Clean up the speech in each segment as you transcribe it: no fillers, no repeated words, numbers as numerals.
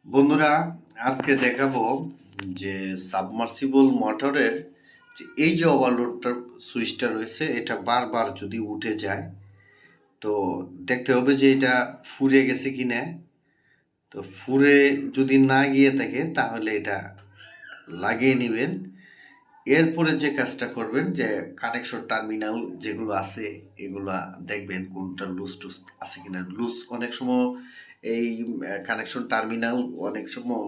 বন্ধুরা, আজকে দেখাবো যে সাবমার্সিবল মোটরের যে এই যে ওভারলোডটার সুইচটা রয়েছে, এটা বারবার যদি উঠে যায় তো দেখতে হবে যে এটা ফুরে গেছে কি না। তো ফুরে যদি না গিয়ে থাকে তাহলে এটা লাগিয়ে নেবেন। এরপরে যে কাজটা করবেন যে কানেকশন টার্মিনাল যেগুলো আছে এগুলা দেখবেন কোনটা লুজ টুজ আছে কিনা। লুজ অনেক সময় এই কানেকশন টার্মিনাল অনেক সময়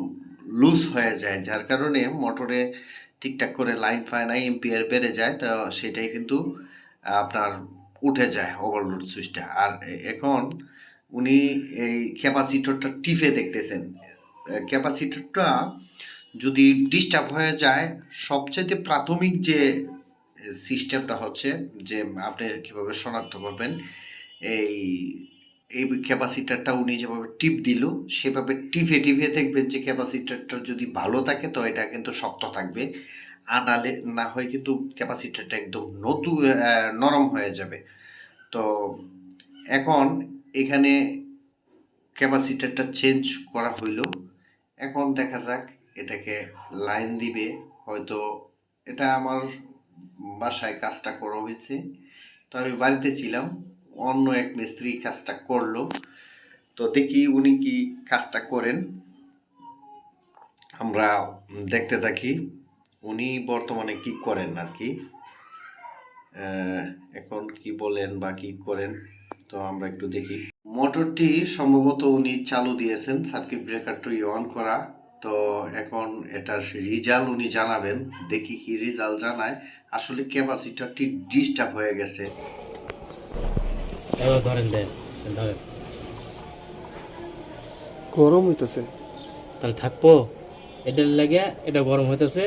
লুজ হয়ে যায়, যার কারণে মোটরে ঠিকঠাক করে লাইন পায় না, এম্পিয়ার বেড়ে যায়, তো সেটাই কিন্তু আপনার উঠে যায় ওভারলোড সুইচটা। আর এখন উনি এই ক্যাপাসিটরটা টিপে দেখতেছেন। ক্যাপাসিটরটা যদি ডিস্টার্ব হয়ে যায়, সবচেয়ে প্রাথমিক যে সিস্টেমটা হচ্ছে যে আপনি কীভাবে শনাক্ত করবেন, এই এই ক্যাপাসিটারটা উনি যেভাবে টিপ দিল সেভাবে টিপে টিপে দেখবেন যে ক্যাপাসিটারটা যদি ভালো থাকে তো এটা কিন্তু শক্ত থাকবে, আর নালে না হয় কিন্তু ক্যাপাসিটারটা একদম নতুন নরম হয়ে যাবে। তো এখন এখানে ক্যাপাসিটারটা চেঞ্জ করা হইল, এখন দেখা যাক এটাকে লাইন দিবে। হয়তো এটা আমার বাসায় কাজটা করা হয়েছে, তো আমি বাড়িতে ছিলাম, অন্য এক মিস্ত্রি কাজটা করলো। তো দেখি উনি কি কাজটা করেন, আমরা দেখতে থাকি উনি বর্তমানে কি করেন আর কি, এখন কি বলেন বা কি করেন, তো আমরা একটু দেখি। মোটরটি সম্ভবত উনি চালু দিয়েছেন, সার্কিট ব্রেকারটি অন করা। তো এখন এটার রেজাল্ট উনি জানাবেন, দেখি কি রেজাল্ট জানায়। আসলে ক্যাপাসিটরটি ডিস্টার্ব হয়ে গেছে। ধরেন দেন ধরেন, গরম হইতেছে তাহলে থাকবো। এটার লাগে এটা গরম হইতেছে,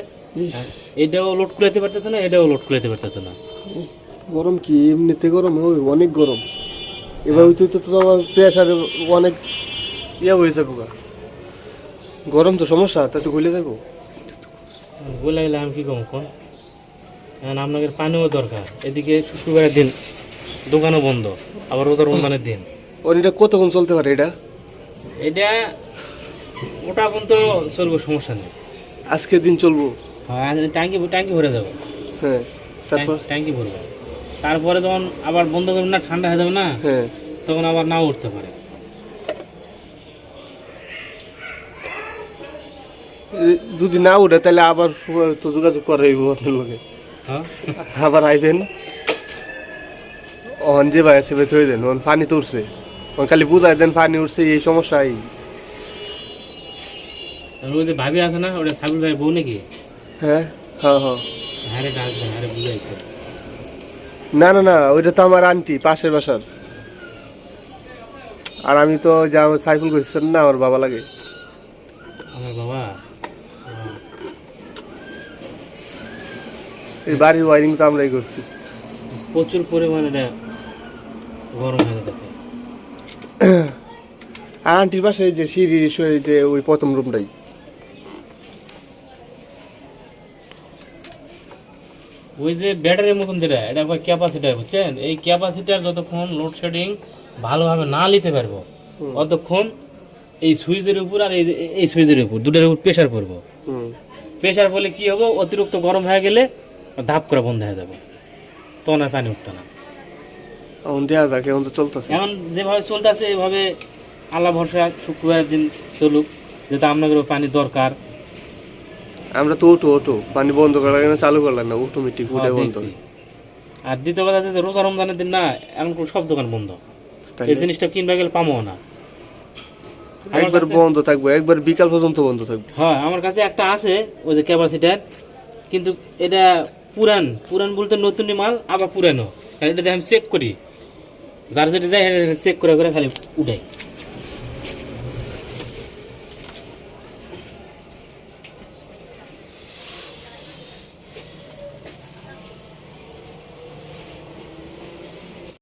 এটাও লোড কুলাইতে পারতেছে না, এটাও লোড কুলাইতে পারতেছে না। গরম কি এমনিতে গরম ওই অনেক গরম, এবার হইতে হইতে তো আমার প্রেশারে অনেক হয়ে যাবো গা। গরম তো সমস্যা, তা তো গলে যাবো। বলে গেলে আমি কি কম কোন, এখন আপনাকে পানিও দরকার। এদিকে শুক্রবারের দিন দোকানও বন্ধ, আবার রোজার রমজানের দিন। ওর এটা কতক্ষণ চলতে পারে এটা? এটা ওটা পর্যন্ত চলবো, সমস্যা নেই। আজকে দিন চলবো। হ্যাঁ, ট্যাঙ্কি ট্যাঙ্কি ভরে যাবে। হ্যাঁ, তারপর ট্যাঙ্কি ভরবে, তারপরে যখন আবার বন্ধ করবেন না, ঠান্ডা হয়ে যাবে না, হ্যাঁ তখন আবার নাও উঠতে পারে। যদি না উঠে তাহলে আবার তো যোগাযোগ করা হইব আপনার লগে। হ্যাঁ, আবার আইবেন অন যে ভাই সেবে থই দেন, ওন পানি তো উঠছে, ওন খালি বুঝাই দেন পানি উঠছে, এই সমস্যা। এই ওই যে ভাবি আছে না, ওটা সাবির ভাই বউ নাকি? হ্যাঁ হ্যাঁ হ্যাঁ, হ্যাঁ রে, ডাক দেন, আরে বুঝাইছে। না না না, ওইটা তো আমার আন্টি পাশের বাসার। আর আমি তো যা সাইকেল করছেন না, আমার বাবা লাগে। আমার বাবা এই বাড়ির ওয়ারিং তো আমরাই করছি। প্রচুর পরিমাণে এটা গরম হয়ে যাবে। আর আন্টির পাশে যে সিঁড়ি যে ওই প্রথম রুমটাই। ওই যে ব্যাটারির মতন যেটা, এটা আবার ক্যাপাসিটার, বুঝছেন? এই ক্যাপাসিটার যতক্ষণ লোডশেডিং ভালোভাবে না নিতে পারবো ততক্ষণ এই সুইচের উপর আর এই সুইচের উপর দুটার উপর প্রেশার পড়বো। প্রেশার পড়লে কি হবে, অতিরিক্ত গরম হয়ে গেলে ধাপ করে বন্ধ হয়ে যাবে, তখন আর পানি উঠতো না। এখন দেওয়া যাক, এখন তো চলতেছে। এখন যেভাবে চলতেছে এইভাবে আল্লাহ ভরসা শুক্রবারের দিন চলুক, যেহেতু আপনাদের পানি দরকার। আমরা তো ওটো পানি বন্ধ করা লাগে না, চালু করলাম না, অটোমেটিক উঠে বন্ধ। আর দ্বিতীয় কথা হচ্ছে রোজা রমজানের দিন না, এখন সব দোকান বন্ধ, এই জিনিসটা কিনবা গেলে পাবো না। একবার বন্ধ থাকবে, একবার বিকাল পর্যন্ত বন্ধ থাকবে। হ্যাঁ, আমার কাছে একটা আছে ওই যে ক্যাপাসিটার, কিন্তু এটা পুরান পুরান বলতে নতুনই মাল, আবার পুরানো। এটা আমি চেক করি, যার যেটা যায় চেক করে করে খালি উঠাই।